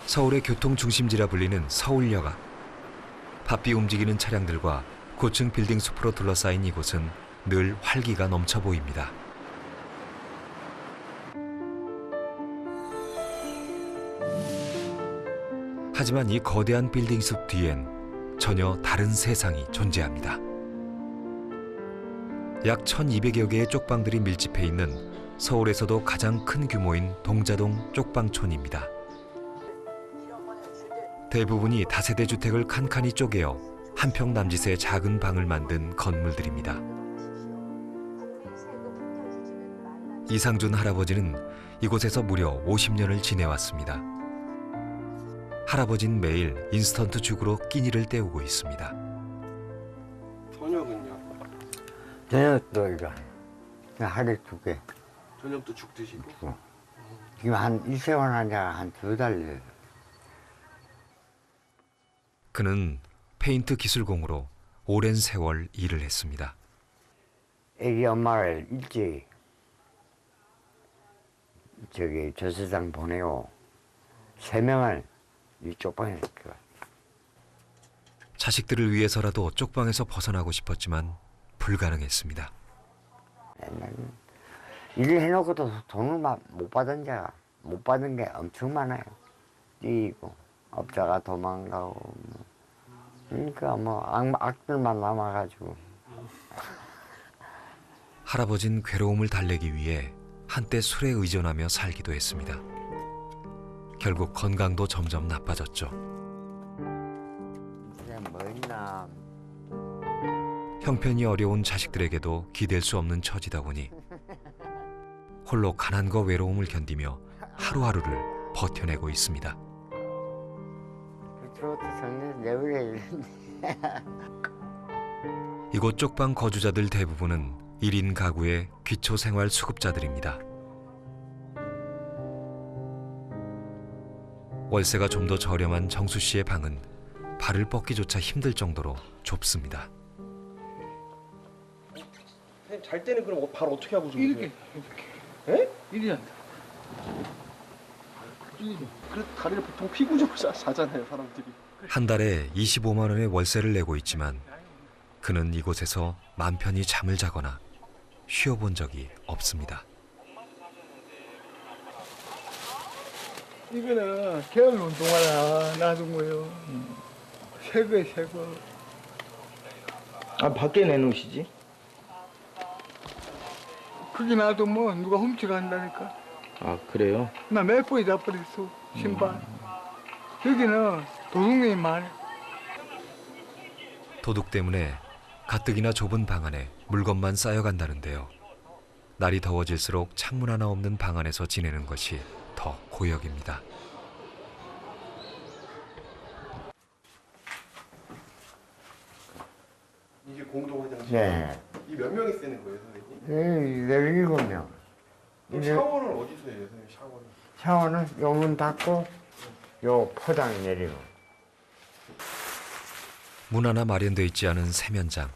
서울의 교통 중심지라 불리는 서울역 앞. 바삐 움직이는 차량들과 고층 빌딩 숲으로 둘러싸인 이곳은 늘 활기가 넘쳐 보입니다. 하지만 이 거대한 빌딩 숲 뒤엔 전혀 다른 세상이 존재합니다. 약 1200여 개의 쪽방들이 밀집해 있는 서울에서도 가장 큰 규모인 동자동 쪽방촌입니다. 대부분이 다세대 주택을 칸칸이 쪼개어 한 평 남짓의 작은 방을 만든 건물들입니다. 이상준 할아버지는 이곳에서 무려 50년을 지내왔습니다. 할아버지는 매일 인스턴트 죽으로 끼니를 때우고 있습니다. 저녁은요? 저녁도 이거 하루에 2개. 저녁도 죽 드시고? 지금 한 이 세월 한 지가 한 2달 돼요. 그는 페인트 기술공으로 오랜 세월 일을 했습니다. 애기 엄마를 일찍 저세상 보내고 3명을 이 쪽방에 있고. 자식들을 위해서라도 쪽방에서 벗어나고 싶었지만 불가능했습니다. 일을 해놓고도 돈을 못 받은 자가 못 받은 게 엄청 많아요. 뛰고 업자가 도망가고 그러니까 뭐 악들만 남아가지고. 할아버진 괴로움을 달래기 위해 한때 술에 의존하며 살기도 했습니다. 결국 건강도 점점 나빠졌죠. 이제 뭐 있나. 형편이 어려운 자식들에게도 기댈 수 없는 처지다 보니 홀로 가난과 외로움을 견디며 하루하루를 버텨내고 있습니다. 그것도 정말 내버려. 이곳 쪽방 거주자들 대부분은 1인 가구의 기초생활 수급자들입니다. 월세가 좀 더 저렴한 정수 씨의 방은 발을 뻗기조차 힘들 정도로 좁습니다. 선생님 잘 때는 그럼 발 어떻게 하고 주무세요? 이렇게 예? 이리 앉아. 이리. 그래서 다리를 보통 피구적으로 자잖아요 사람들이. 한 달에 25만 원의 월세를 내고 있지만 그는 이곳에서 맘 편히 잠을 자거나 쉬어본 적이 없습니다. 이거는 겨울 운동화라 놔둔 거예요. 새 거. 아, 밖에 내놓으시지? 그게 놔도 뭐 누가 훔쳐간다니까. 아, 그래요? 나 몇 번이 다 버렸어 신발. 여기는 도둑놈이 많아. 도둑 때문에 가뜩이나 좁은 방 안에 물건만 쌓여간다는데요. 날이 더워질수록 창문 하나 없는 방 안에서 지내는 것이 더 고역입니다. 이게 공동 화장실. 네. 이 몇 명이 쓰는 거예요 선생님? 17명. 그럼 샤워는 어디서 해요 선생님 샤워는? 샤워는 요 문 닫고 요 포장 내리고. 문 하나 마련돼 있지 않은 세면장.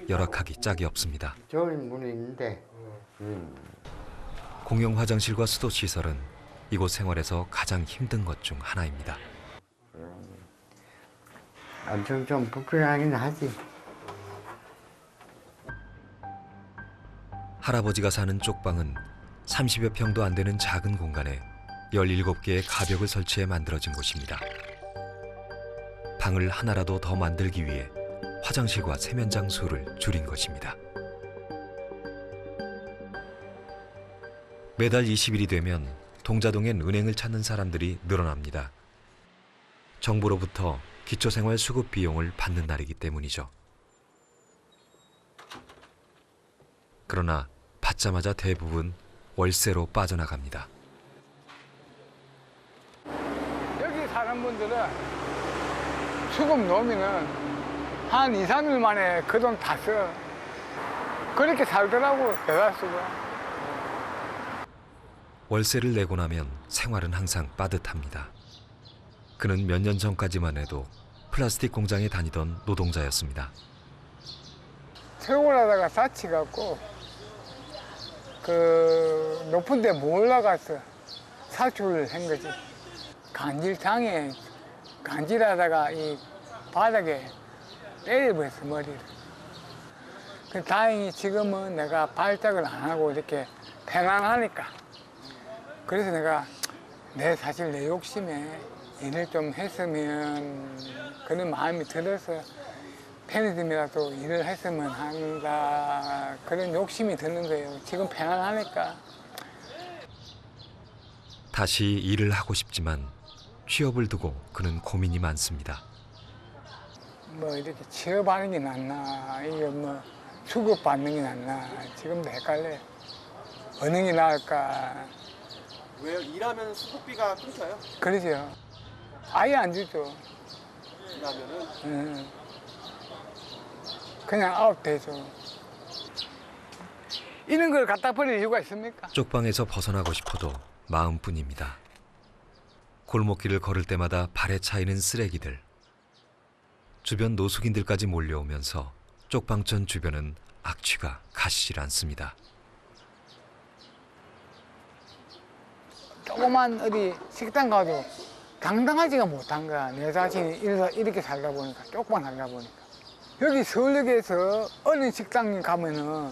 열악하기 짝이 없습니다. 좋은 문이 있는데 공용 화장실과 수도 시설은 이곳 생활에서 가장 힘든 것 중 하나입니다. 엄청 좀 불편하긴 하지. 할아버지가 사는 쪽방은 30여 평도 안 되는 작은 공간에 17개의 가벽을 설치해 만들어진 곳입니다. 방을 하나라도 더 만들기 위해 화장실과 세면장 수를 줄인 것입니다. 매달 20일이 되면 동자동엔 은행을 찾는 사람들이 늘어납니다. 정부로부터 기초생활 수급 비용을 받는 날이기 때문이죠. 그러나 받자마자 대부분 월세로 빠져나갑니다. 여기 사는 분들은 수급 놓으면은 한 2, 3일 만에 그 돈 다 써. 그렇게 살더라고 대다수가. 월세를 내고 나면 생활은 항상 빠듯합니다. 그는 몇 년 전까지만 해도 플라스틱 공장에 다니던 노동자였습니다. 세월하다가 다치갖고 그 높은 데 못 올라가서 사출을 한 거지. 간질하다가 이 바닥에 때려버렸어, 머리를. 다행히 지금은 내가 발작을 안 하고 이렇게 평안하니까. 그래서 내가 사실 내 욕심에 일을 좀 했으면 그런 마음이 들어서 편의점이라도 일을 했으면 한다 그런 욕심이 드는 거예요. 지금 평안하니까. 다시 일을 하고 싶지만 취업을 두고 그는 고민이 많습니다. 뭐 이렇게 취업하는 게 낫나 이게 뭐 수급 받는 게 낫나 지금도 헷갈려요. 어느 게 나을까. 왜요? 일하면 수급비가 끊겨요? 그러죠. 아예 안 주죠. 일하면은 그냥 아웃되죠. 이런 걸 갖다 버릴 이유가 있습니까? 쪽방에서 벗어나고 싶어도 마음뿐입니다. 골목길을 걸을 때마다 발에 차이는 쓰레기들. 주변 노숙인들까지 몰려오면서 쪽방촌 주변은 악취가 가시질 않습니다. 조그만 어디 식당 가도 당당하지가 못한 거야. 내 자신이 이렇게 살다 보니까, 쪽방 살다 보니까. 여기 서울역에서 어느 식당에 가면은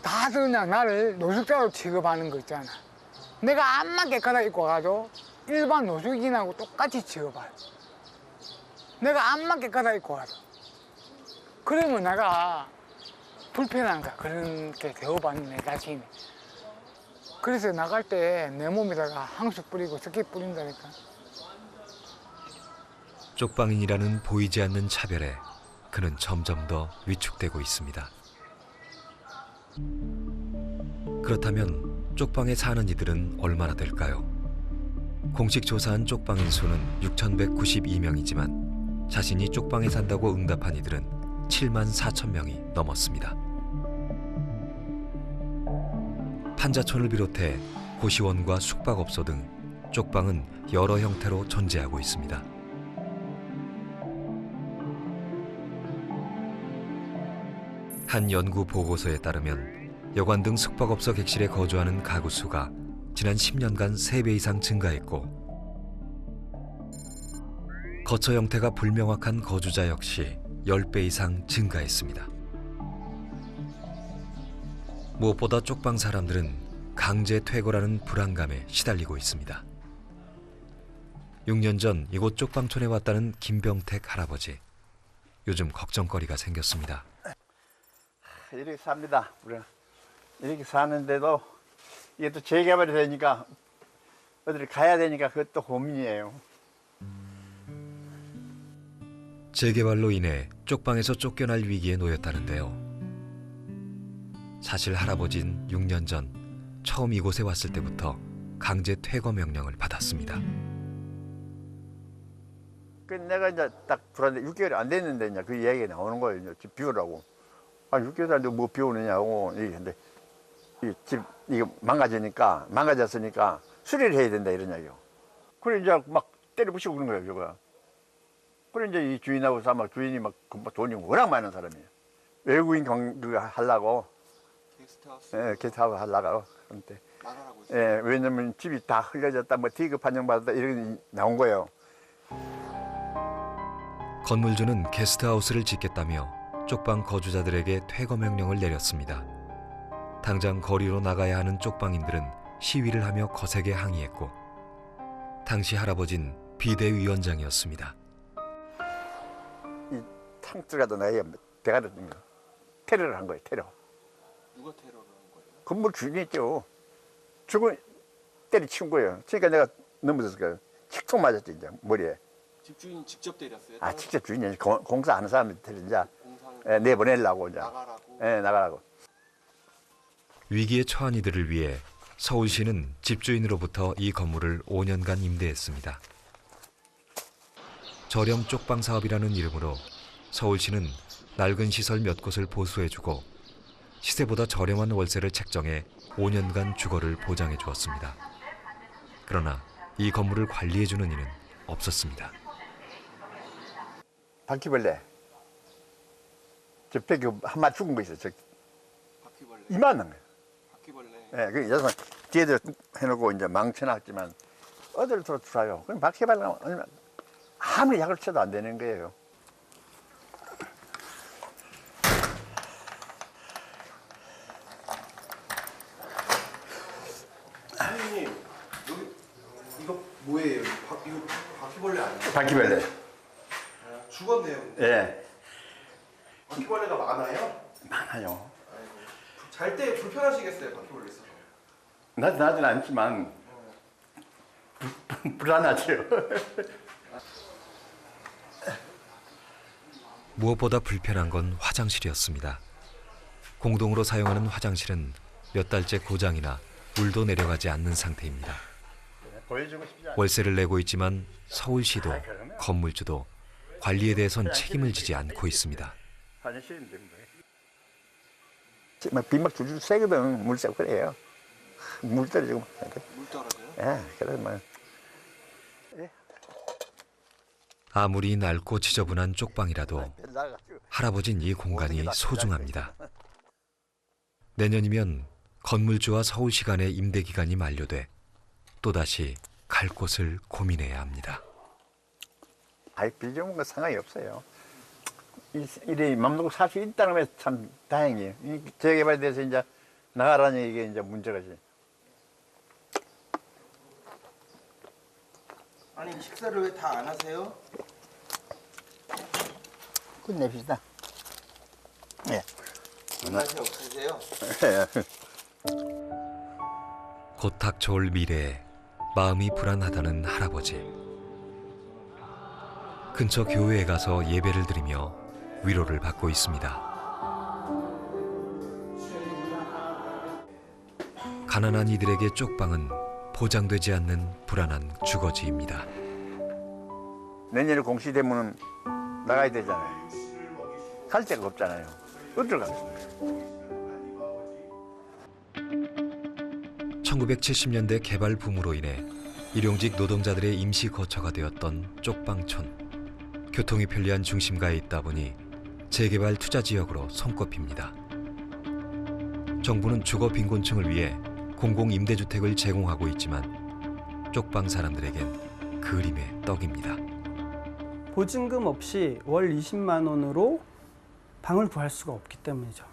다들 그냥 나를 노숙자로 취급하는 거 있잖아. 내가 암만 깨끗하게 입고 가도 일반 노숙인하고 똑같이 취급해. 내가 암만 깨끗하게 입고 가도. 그러면 내가 불편한가, 그렇게 대우받는 내 자신이. 그래서 나갈 때 내 몸에다가 향수 뿌리고 스키 뿌린다니까. 쪽방인이라는 보이지 않는 차별에 그는 점점 더 위축되고 있습니다. 그렇다면 쪽방에 사는 이들은 얼마나 될까요? 공식 조사한 쪽방인 수는 6,192명이지만 자신이 쪽방에 산다고 응답한 이들은 74,000명이 넘었습니다. 판자촌을 비롯해 고시원과 숙박업소 등 쪽방은 여러 형태로 존재하고 있습니다. 한 연구 보고서에 따르면 여관 등 숙박업소 객실에 거주하는 가구 수가 지난 10년간 3배 이상 증가했고 거처 형태가 불명확한 거주자 역시 10배 이상 증가했습니다. 무엇보다 쪽방 사람들은 강제 퇴거라는 불안감에 시달리고 있습니다. 6년 전 이곳 쪽방촌에 왔다는 김병택 할아버지. 요즘 걱정거리가 생겼습니다. 이렇게 삽니다. 우리가 이렇게 사는데도 이게 또 재개발이 되니까 어디를 가야 되니까 그것도 고민이에요. 재개발로 인해 쪽방에서 쫓겨날 위기에 놓였다는데요. 사실 할아버지는 6년 전 처음 이곳에 왔을 때부터 강제 퇴거 명령을 받았습니다. 그 내가 이제 딱 들어왔는데 6개월이 안 됐는데 이제 그 이야기가 나오는 거예요. 이제 집 비우라고. 아, 6개월 안돼 뭐 비우느냐고. 근데 이 집 이거 망가졌으니까 수리를 해야 된다 이런 이야기요. 그래 이제 막 때려부시고 그런 거예요, 저거. 그래 이제 이 주인하고 막 주인이 막 돈이 워낙 많은 사람이에요. 외국인 그거 하려고. 게스트하우스 예, 게스트하우스 하려고. 그런데 나가라고 있어요. 예, 왜냐면 집이 다 흘려졌다, 뭐 디그 판정받았다 이런 게 나온 거예요. 건물주는 게스트하우스를 짓겠다며 쪽방 거주자들에게 퇴거 명령을 내렸습니다. 당장 거리로 나가야 하는 쪽방인들은 시위를 하며 거세게 항의했고 당시 할아버진 비대위원장이었습니다. 이 탕수가도 나야 배가 되는 거. 테러를 한 거예요, 테러. 누가 테러를 한 거예요? 건물 주인이었죠. 죽은 때려친 거예요. 그러니까 내가 넘어졌을 거예요. 틱톡 맞았지 이제 머리에. 집주인이 직접 때렸어요? 아, 직접 주인이 아니라 공사하는 사람한테 이제 공사를 내보내려고 이제. 나가라고? 예, 나가라고. 위기에 처한 이들을 위해 서울시는 집주인으로부터 이 건물을 5년간 임대했습니다. 저렴 쪽방 사업이라는 이름으로 서울시는 낡은 시설 몇 곳을 보수해주고 시세보다 저렴한 월세를 책정해 5년간 주거를 보장해 주었습니다. 그러나 이 건물을 관리해주는 이는 없었습니다. 바퀴벌레. 저 벽에 한 마리 죽은 거 있어요. 저 바퀴벌레. 이만한 거예요. 바퀴벌레. 예, 그 여섯 뒤에도 해놓고 이제 망쳐놨지만 어디를 들어요? 그럼 바퀴벌레가 얼마 아무리 약을 쳐도 안 되는 거예요. 선생님 여기 이거 뭐예요? 이거 바퀴벌레 아니에요? 바퀴벌레. 죽었네요. 근데. 예, 바퀴벌레가 많아요? 많아요. 잘 때 불편하시겠어요, 바퀴벌레 있어서. 나진 않지만 불안하죠. 무엇보다 불편한 건 화장실이었습니다. 공동으로 사용하는 화장실은 몇 달째 고장이나 물도 내려가지 않는 상태입니다. 보여주고 싶지 않아요. 월세를 내고 있지만 서울시도 건물주도 관리에 대해선 책임을 지지 않고 있습니다. 화장실인데 뭐. 빗막 줄줄 새거든. 물 새고 그래요. 물 떨어지고. 물 떨어져요? 예, 그래 뭐. 아무리 낡고 지저분한 쪽방이라도 할아버진 이 공간이 소중합니다. 내년이면 건물주와 서울시 간의 임대 기간이 만료돼 또다시 갈 곳을 고민해야 합니다. 아이 빚어먹은 거 상관이 없어요. 이래 맘 놓고 살 수 있다는 게 참 다행이에요. 이 재개발에 대해서 이제 나가라는 이게 이제 문제가지. 아니 식사를 왜 다 안 하세요? 끝냅시다. 예. 맛이 없으세요? 곧 닥쳐올 미래에 마음이 불안하다는 할아버지. 근처 교회에 가서 예배를 드리며 위로를 받고 있습니다. 가난한 이들에게 쪽방은 보장되지 않는 불안한 주거지입니다. 내년에 공시되면 나가야 되잖아요. 갈 데가 없잖아요. 어디로 가겠습니까? 1970년대 개발 붐으로 인해 일용직 노동자들의 임시 거처가 되었던 쪽방촌. 교통이 편리한 중심가에 있다 보니 재개발 투자 지역으로 손꼽힙니다. 정부는 주거 빈곤층을 위해 공공임대주택을 제공하고 있지만 쪽방 사람들에겐 그림의 떡입니다. 보증금 없이 월 20만 원으로 방을 구할 수가 없기 때문이죠.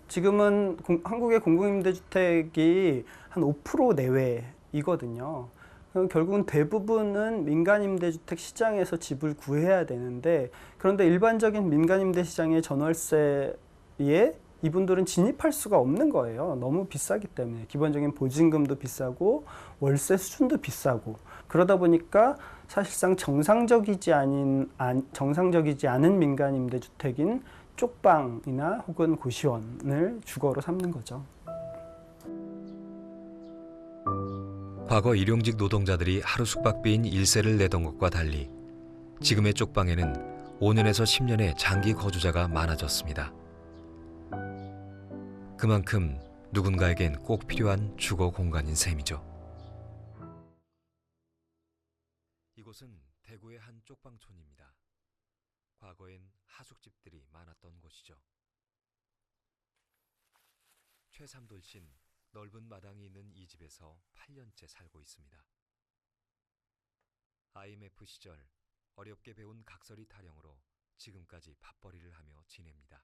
지금은 한국의 공공임대주택이 한 5% 내외이거든요. 결국은 대부분은 민간임대주택 시장에서 집을 구해야 되는데, 그런데 일반적인 민간임대 시장의 전월세에 이분들은 진입할 수가 없는 거예요. 너무 비싸기 때문에. 기본적인 보증금도 비싸고 월세 수준도 비싸고. 그러다 보니까 사실상 정상적이지 않은 민간임대주택인 쪽방이나 혹은 고시원을 주거로 삼는 거죠. 과거 일용직 노동자들이 하루 숙박비인 일세를 내던 것과 달리 지금의 쪽방에는 5년에서 10년의 장기 거주자가 많아졌습니다. 그만큼 누군가에겐 꼭 필요한 주거 공간인 셈이죠. 이곳은 대구의 한 쪽방촌입니다. 과거엔 하숙집들이 많았던 곳이죠. 최삼돌신 넓은 마당이 있는 이 집에서 8년째 살고 있습니다. IMF 시절 어렵게 배운 각설이 타령으로 지금까지 밥벌이를 하며 지냅니다.